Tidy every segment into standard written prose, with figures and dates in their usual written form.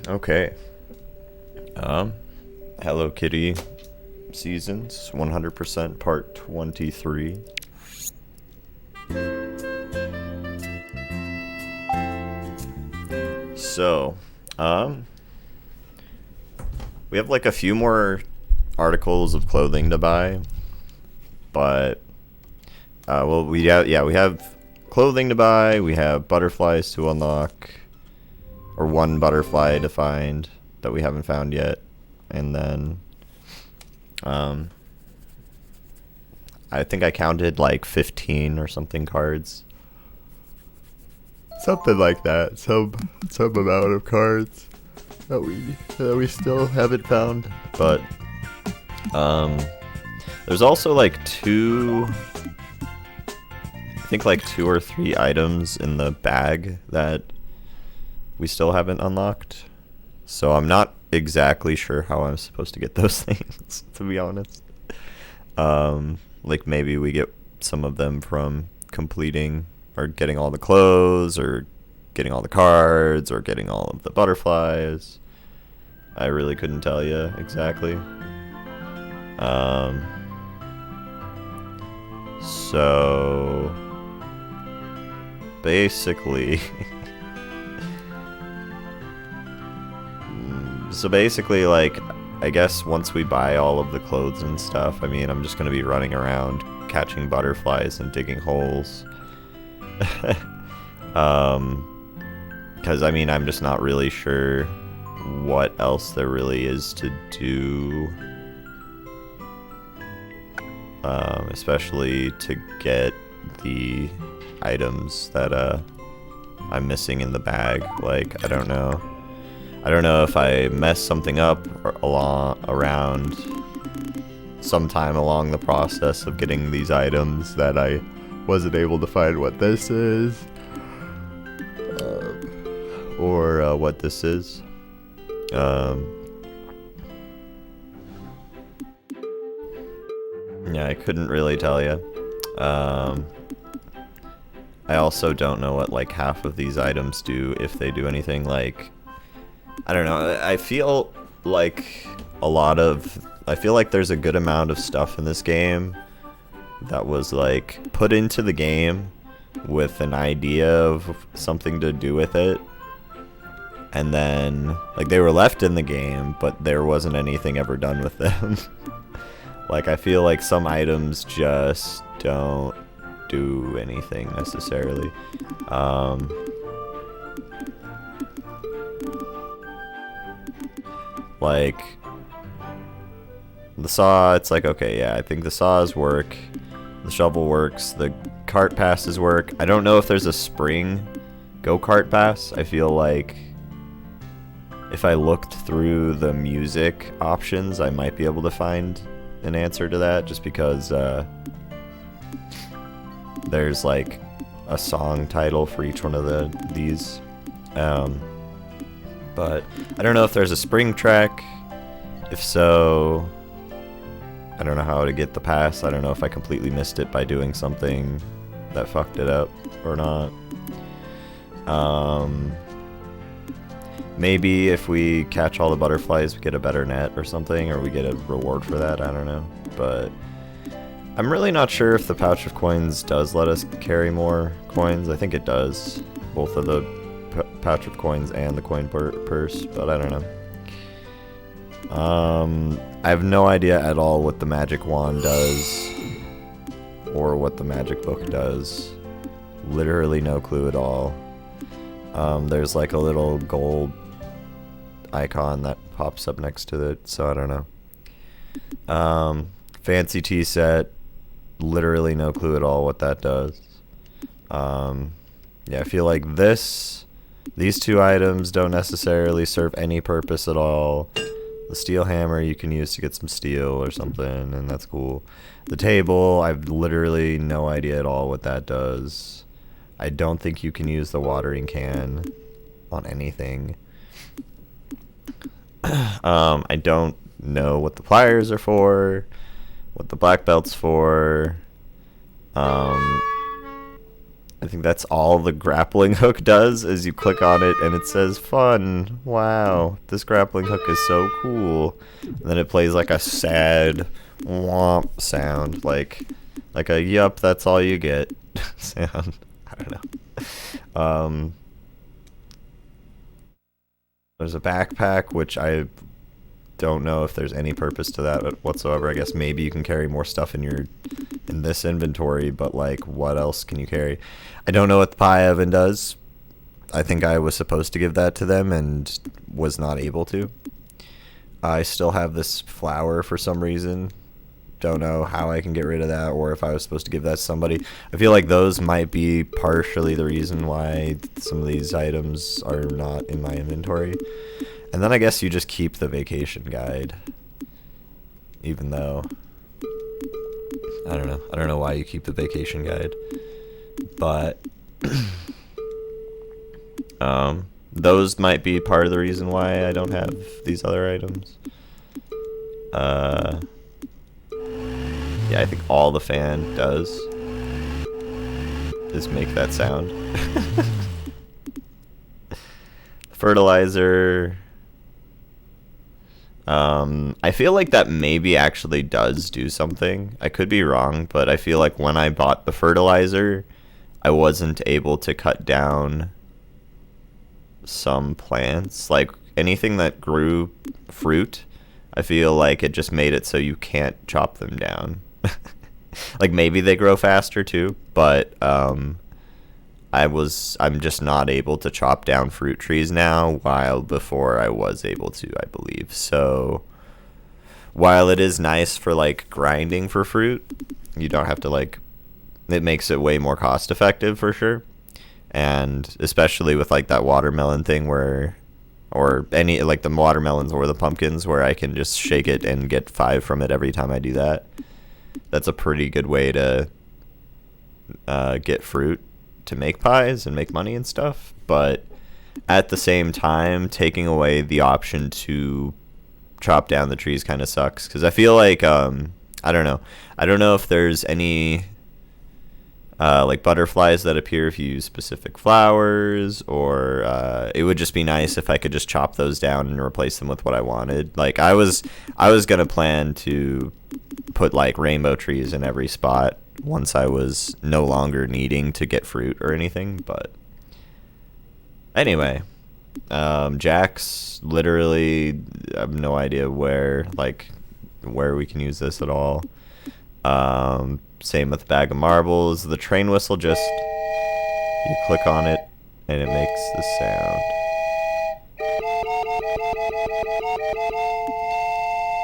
Okay. Um, Hello Kitty Seasons 100% Part 23. So, um, we have like a few more articles of clothing to buy, but well, we have clothing to buy. We have butterflies to unlock, or one butterfly to find that we haven't found yet, and then I think I counted like 15 or something cards. Something like that. Some amount of cards that we still haven't found. But there's also like I think like two or three items in the bag that we still haven't unlocked. So I'm not exactly sure how I'm supposed to get those things, to be honest. Like maybe we get some of them from completing or getting all the clothes or getting all the cards or getting all of the butterflies. I really couldn't tell you exactly. So basically like I guess once we buy all of the clothes and stuff, I mean, I'm just going to be running around catching butterflies and digging holes. Because I mean, I'm just not really sure what else there really is to do, especially to get the items that I'm missing in the bag. Like, I don't know if I mess something up or around sometime along the process of getting these items that I wasn't able to find what this is, or what this is. Yeah, I couldn't really tell you. I also don't know what like half of these items do, if they do anything. Like, I don't know. I feel like there's a good amount of stuff in this game that was like put into the game with an idea of something to do with it, and then like they were left in the game, but there wasn't anything ever done with them. Like, I feel like some items just don't do anything necessarily. Like the saw, it's like, okay, yeah, I think the saws work, the shovel works, the cart passes work. I don't know if there's a spring go-kart pass. I feel like if I looked through the music options, I might be able to find an answer to that, just because there's like a song title for each one of these. But I don't know if there's a spring track. If so, I don't know how to get the pass. I don't know if I completely missed it by doing something that fucked it up or not. Maybe if we catch all the butterflies, we get a better net or something, or we get a reward for that. I don't know. But I'm really not sure if the pouch of coins does let us carry more coins. I think it does. Both of the pouch of coins and the coin purse, but I don't know. I have no idea at all what the magic wand does or what the magic book does. Literally no clue at all. There's like a little gold icon that pops up next to it, so I don't know. Fancy tea set, literally no clue at all what that does. Yeah, I feel like these two items don't necessarily serve any purpose at all. The steel hammer you can use to get some steel or something, and that's cool. The table, I've literally no idea at all what that does. I don't think you can use the watering can on anything. I don't know what the pliers are for, what the black belt's for. I think that's all the grappling hook does, is you click on it and it says fun. Wow, this grappling hook is so cool. And then it plays like a sad womp sound, like a yup, that's all you get sound. I don't know. There's a backpack, which I don't know if there's any purpose to that whatsoever. I guess maybe you can carry more stuff in this inventory, but like, what else can you carry? I don't know what the pie oven does. I think I was supposed to give that to them and was not able to. I still have this flour for some reason. Don't know how I can get rid of that, or if I was supposed to give that to somebody. I feel like those might be partially the reason why some of these items are not in my inventory. And then I guess you just keep the vacation guide. Even though I don't know. I don't know why you keep the vacation guide. But those might be part of the reason why I don't have these other items. Yeah, I think all the fan does is make that sound. Fertilizer. I feel like that maybe actually does do something. I could be wrong, but I feel like when I bought the fertilizer, I wasn't able to cut down some plants. Like anything that grew fruit, I feel like it just made it so you can't chop them down. Like maybe they grow faster too, but I'm just not able to chop down fruit trees now, while before I was able to, I believe. So while it is nice for like grinding for fruit, you don't have to like, it makes it way more cost effective for sure. And especially with like that watermelon thing where, or any like the watermelons or the pumpkins where I can just shake it and get 5 from it every time I do that. That's a pretty good way to get fruit to make pies and make money and stuff. But at the same time, taking away the option to chop down the trees kind of sucks, because I feel like I don't know if there's any like butterflies that appear if you use specific flowers, or it would just be nice if I could just chop those down and replace them with what I wanted. Like I was gonna plan to put like rainbow trees in every spot once I was no longer needing to get fruit or anything, but anyway, Jack's literally, I have no idea where we can use this at all. Same with the bag of marbles. The train whistle, just you click on it and it makes the sound.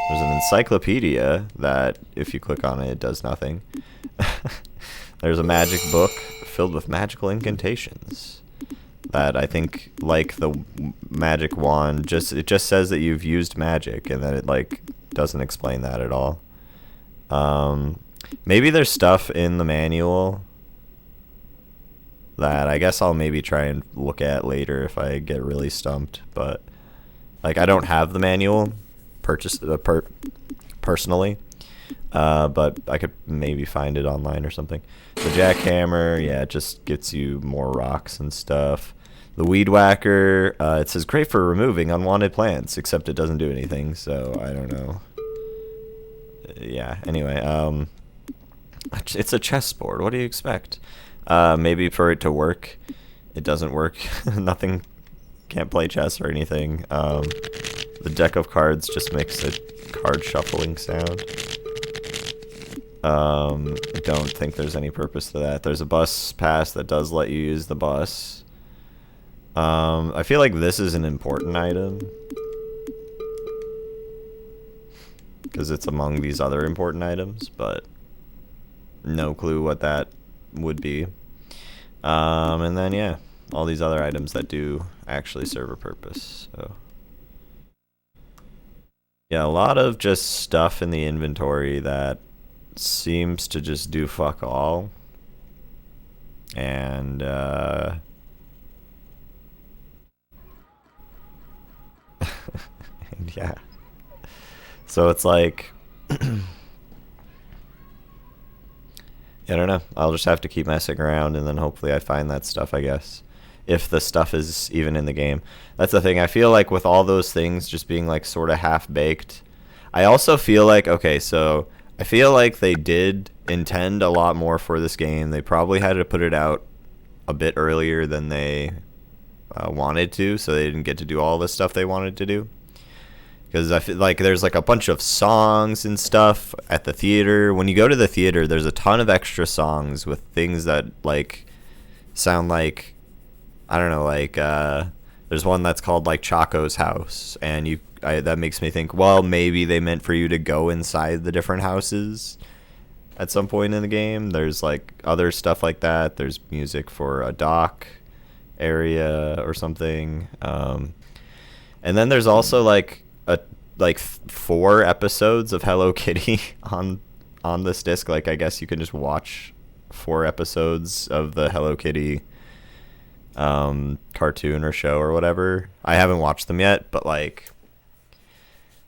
There's an encyclopedia that if you click on it, it does nothing. There's a magic book filled with magical incantations that I think, like the magic wand, it just says that you've used magic, and then it like doesn't explain that at all. Maybe there's stuff in the manual that I guess I'll maybe try and look at later if I get really stumped, but like I don't have the manual personally, but I could maybe find it online or something. The jackhammer, yeah, it just gets you more rocks and stuff. The weed whacker, it says great for removing unwanted plants, except it doesn't do anything, so I don't know. Yeah, anyway, it's a chessboard. What do you expect? Maybe for it to work, it doesn't work. Nothing, can't play chess or anything. The deck of cards just makes a card shuffling sound. I don't think there's any purpose to that. There's a bus pass that does let you use the bus. I feel like this is an important item, because it's among these other important items, but no clue what that would be. And then, yeah, all these other items that do actually serve a purpose. So yeah, a lot of just stuff in the inventory that seems to just do fuck all. And and yeah, so it's like I don't know. I'll just have to keep messing around, and then hopefully I find that stuff, I guess. If the stuff is even in the game. That's the thing. I feel like with all those things just being like sort of half-baked, I also feel like, okay, so I feel like they did intend a lot more for this game. They probably had to put it out a bit earlier than they wanted to, so they didn't get to do all the stuff they wanted to do. Because I feel like there's like a bunch of songs and stuff at the theater. When you go to the theater, there's a ton of extra songs with things that like sound like, I don't know, like there's one that's called like Chaco's House, and that makes me think, well, maybe they meant for you to go inside the different houses at some point in the game. There's like other stuff like that. There's music for a dock area or something, and then there's also like 4 episodes of Hello Kitty on this disc. Like, I guess you can just watch 4 episodes of the Hello Kitty cartoon or show or whatever. I haven't watched them yet, but like,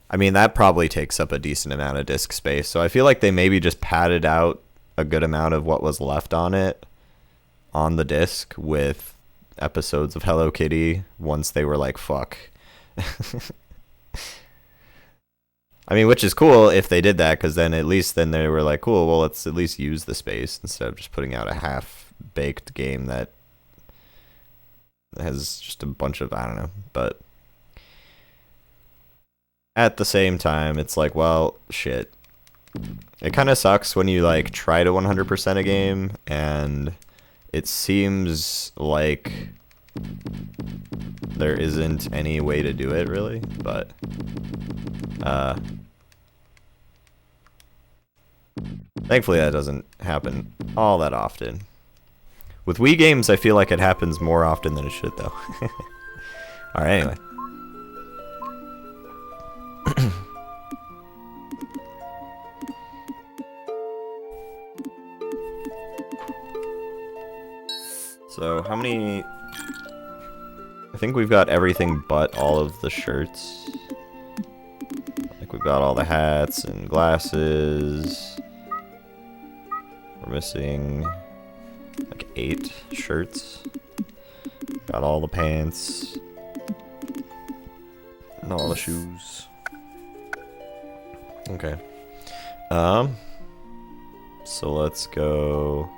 I mean, that probably takes up a decent amount of disk space. So I feel like they maybe just padded out a good amount of what was left on it on the disc with episodes of Hello Kitty once they were like, fuck. I mean, which is cool if they did that, because then at least then they were like, cool, well, let's at least use the space instead of just putting out a half-baked game that has just a bunch of, I don't know. But at the same time, it's like, well, shit. It kind of sucks when you like try to 100% a game and it seems like there isn't any way to do it really, but thankfully that doesn't happen all that often. With Wii games, I feel like it happens more often than it should, though. Alright, anyway. So, how many... I think we've got everything but all of the shirts. Like, we've got all the hats and glasses. We're missing... like 8 shirts. Got all the pants. And all the shoes. Okay. So let's go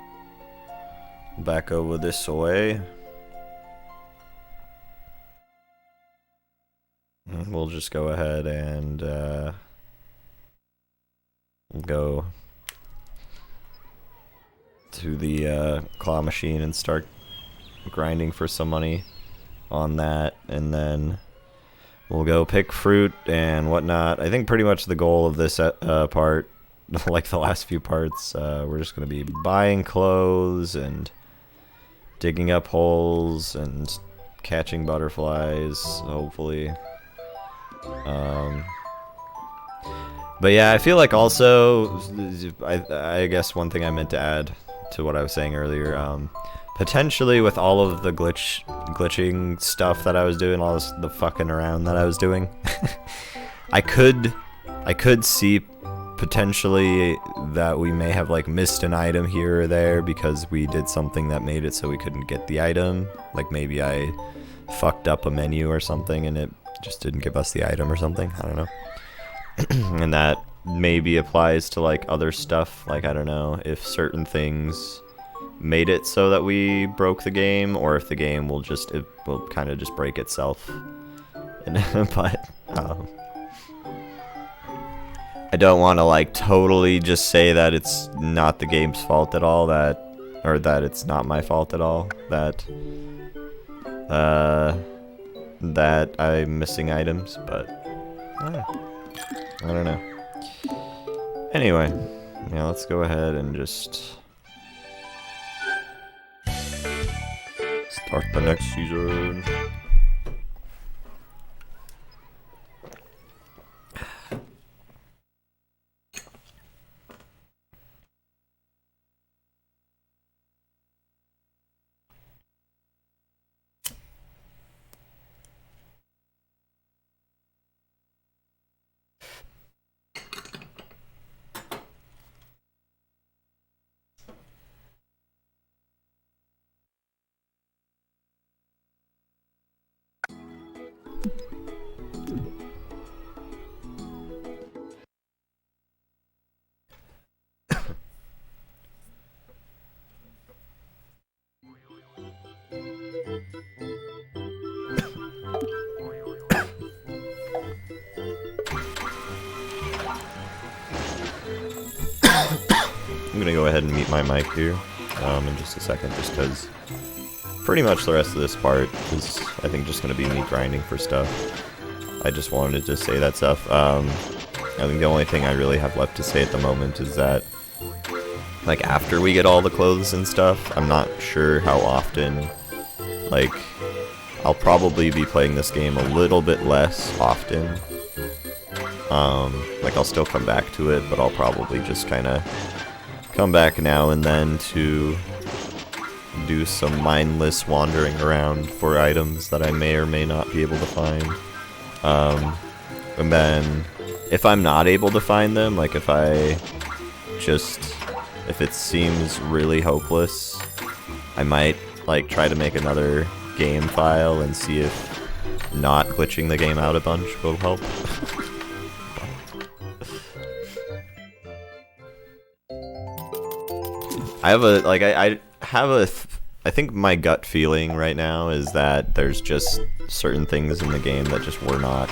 back over this way. And we'll just go ahead and go to the claw machine and start grinding for some money on that, and then we'll go pick fruit and whatnot. I think pretty much the goal of this part, like the last few parts, we're just going to be buying clothes and digging up holes and catching butterflies, hopefully. But yeah, I feel like also, I guess one thing I meant to add to what I was saying earlier, potentially with all of the glitching stuff that I was doing, all the fucking around that I was doing, I could see potentially that we may have like missed an item here or there because we did something that made it so we couldn't get the item. Like maybe I fucked up a menu or something and it just didn't give us the item or something. I don't know. And that maybe applies to like other stuff. Like, I don't know if certain things made it so that we broke the game, or if the game will kind of just break itself. But I don't want to like totally just say that it's not the game's fault at all, or that it's not my fault at all that that I'm missing items, but I don't know. Anyway, yeah, let's go ahead and just start the next season. gonna go ahead and mute my mic here in just a second, just because pretty much the rest of this part is, I think, just gonna be me grinding for stuff. I just wanted to say that stuff. I think the only thing I really have left to say at the moment is that, like, after we get all the clothes and stuff, I'm not sure how often, like, I'll probably be playing this game a little bit less often. Like, I'll still come back to it, but I'll probably just kind of come back now and then to do some mindless wandering around for items that I may or may not be able to find. And then, if I'm not able to find them, like if it seems really hopeless, I might like try to make another game file and see if not glitching the game out a bunch will help. I think my gut feeling right now is that there's just certain things in the game that just were not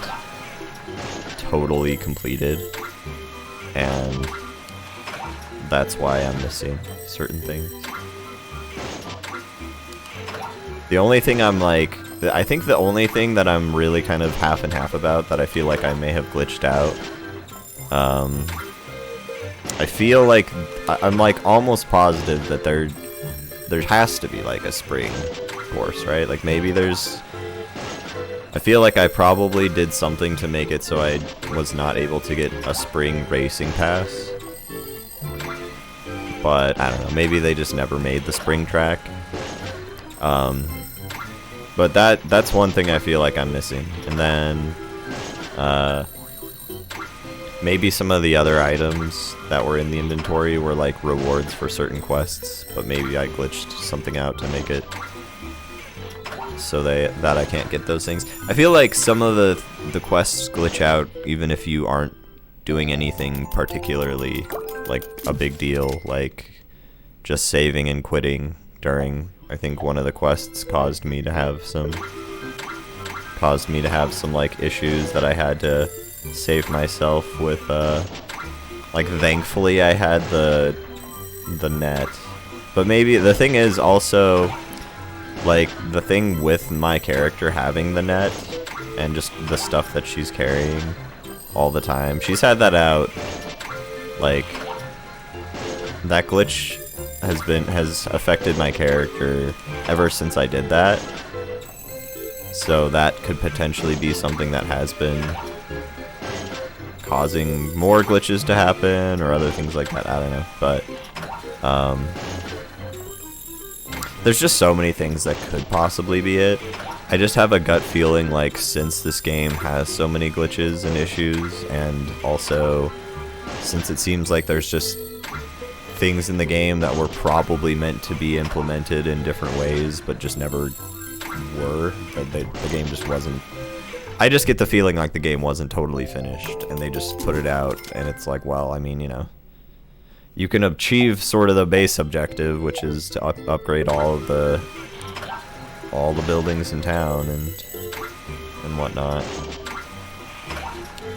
totally completed, and that's why I'm missing certain things. The only thing I think the only thing that I'm really kind of half and half about that I feel like I may have glitched out, I feel like I'm like almost positive that there has to be like a spring course, right? Like maybe I feel like I probably did something to make it so I was not able to get a spring racing pass. But I don't know, maybe they just never made the spring track. But that's one thing I feel like I'm missing. And then maybe some of the other items that were in the inventory were like rewards for certain quests, but maybe I glitched something out to make it so that I can't get those things. I feel like some of the quests glitch out even if you aren't doing anything particularly like a big deal, like just saving and quitting during, I think one of the quests caused me to have some like issues that I had to save myself with, like thankfully I had the net. But maybe the thing is also, like, the thing with my character having the net and just the stuff that she's carrying all the time, she's had that out, like, that glitch has affected my character ever since I did that. So that could potentially be something that has been causing more glitches to happen or other things like that, I don't know, but there's just so many things that could possibly be it. I just have a gut feeling like since this game has so many glitches and issues, and also since it seems like there's just things in the game that were probably meant to be implemented in different ways but just never were, that the game just wasn't. I just get the feeling like the game wasn't totally finished and they just put it out, and it's like, well, I mean, you know, you can achieve sort of the base objective, which is to upgrade all the buildings in town and whatnot.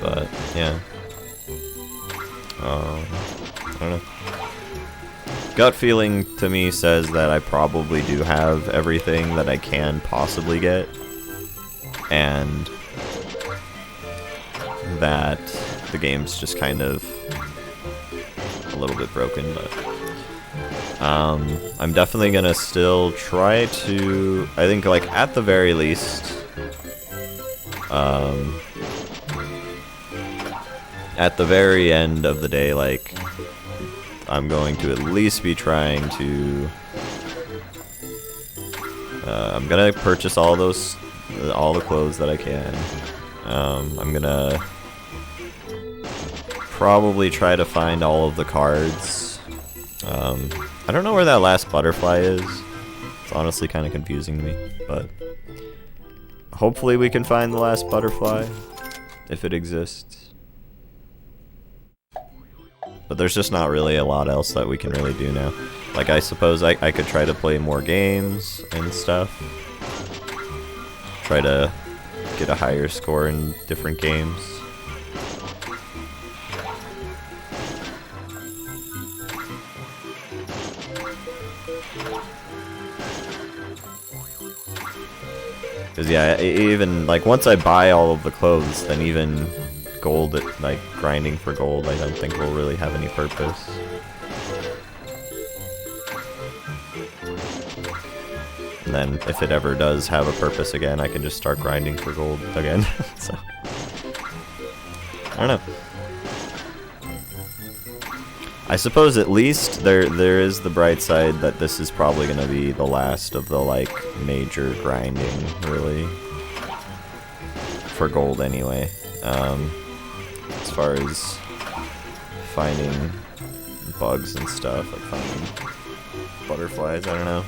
But yeah, I don't know. Gut feeling to me says that I probably do have everything that I can possibly get, and that the game's just kind of a little bit broken, but I'm definitely gonna still try to, I think, like, at the very least, at the very end of the day, like, I'm going to at least be trying to, I'm gonna purchase all the clothes that I can. I'm gonna probably try to find all of the cards. I don't know where that last butterfly is. It's honestly kind of confusing to me, but hopefully we can find the last butterfly, if it exists. But there's just not really a lot else that we can really do now. Like, I suppose I could try to play more games and stuff. Try to get a higher score in different games. Cause yeah, even like once I buy all of the clothes, then even gold, like grinding for gold, I don't think will really have any purpose. And then if it ever does have a purpose again, I can just start grinding for gold again. So I don't know. I suppose at least there is the bright side that this is probably gonna be the last of the like major grinding, really, for gold anyway. As far as finding bugs and stuff, like finding butterflies, I don't know.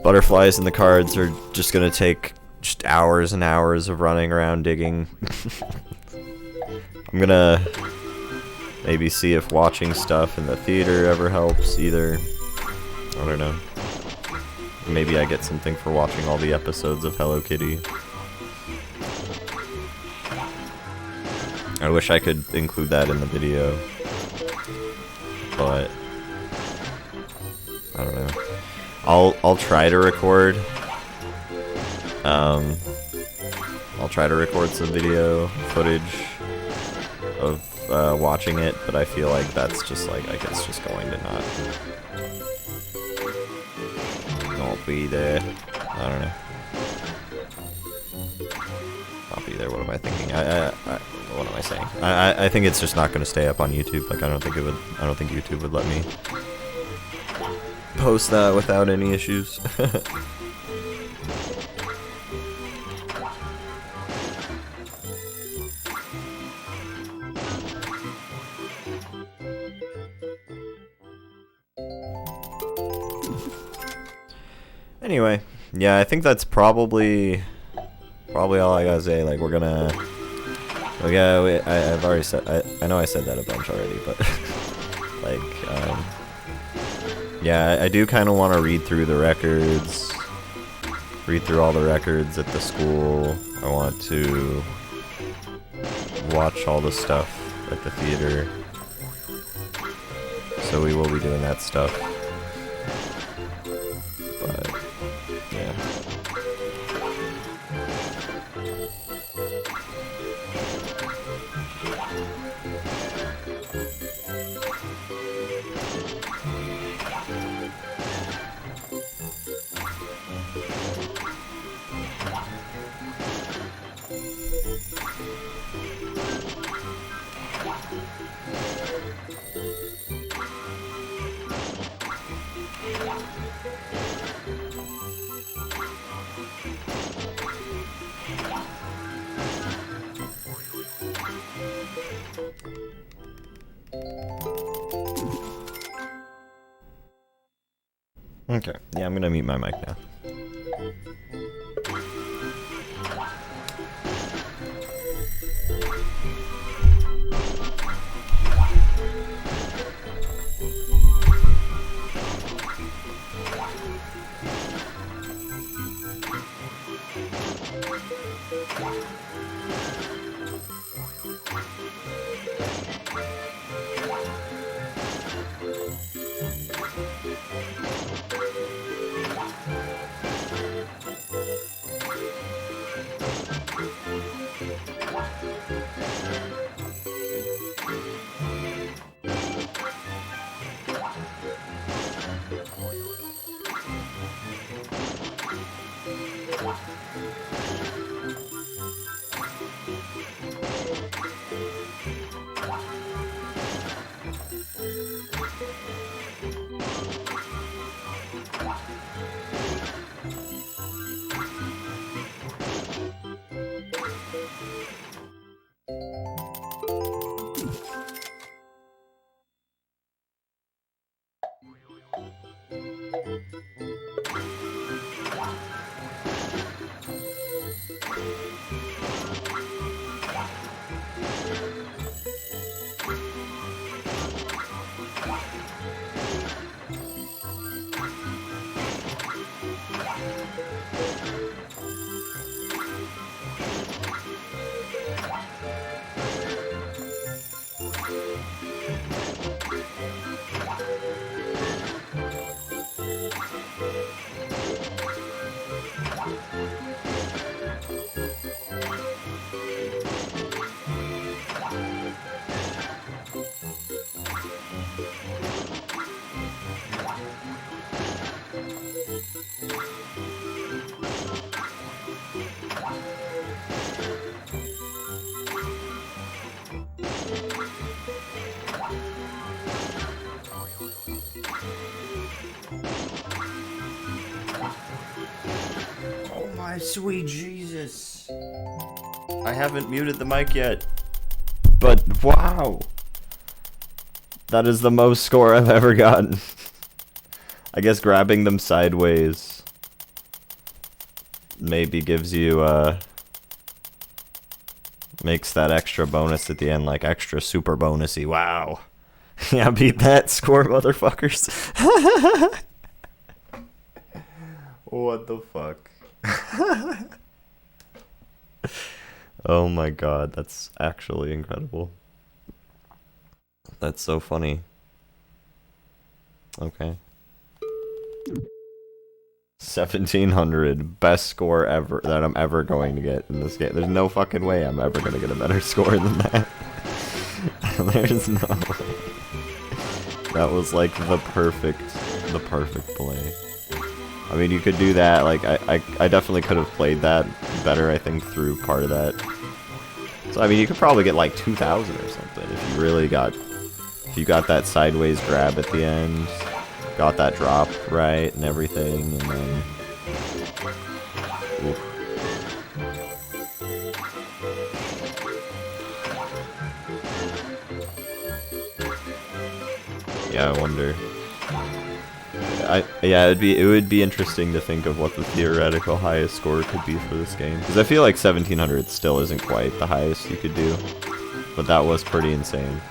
Butterflies in the cards are just gonna take just hours and hours of running around digging. I'm gonna maybe see if watching stuff in the theater ever helps either. I don't know. Maybe I get something for watching all the episodes of Hello Kitty. I wish I could include that in the video, but I don't know. I'll try to record. I'll try to record some video footage of watching it, but I feel like that's just like, I guess, just going to not be there. I don't know. Not be there. What am I thinking? What am I saying? I think it's just not going to stay up on YouTube. Like I don't think YouTube would let me post that without any issues. Anyway, yeah, I think that's probably all I gotta say. Like, we're gonna... Oh yeah, I've already said... I know I said that a bunch already, but... like, yeah, I do kind of want to read through the records. Read through all the records at the school. I want to watch all the stuff at the theater. So we will be doing that stuff. But, yeah. Okay, yeah, I'm gonna mute my mic now. Sweet Jesus. I haven't muted the mic yet. But wow. That is the most score I've ever gotten. I guess grabbing them sideways maybe gives you, makes that extra bonus at the end, like, extra super bonusy. Wow. Yeah, beat that score, motherfuckers. What the fuck? Oh my god, that's actually incredible. That's so funny. Okay. 1700, best score ever that I'm ever going to get in this game. There's no fucking way I'm ever gonna get a better score than that. There's no way. That was like the perfect play. I mean, you could do that. Like, I definitely could have played that better, I think, through part of that. So, I mean, you could probably get like 2,000 or something if you really got, if you got that sideways grab at the end, got that drop right and everything, and then, oof. Yeah, I wonder. Yeah, it would be interesting to think of what the theoretical highest score could be for this game, because I feel like 1700 still isn't quite the highest you could do, but that was pretty insane.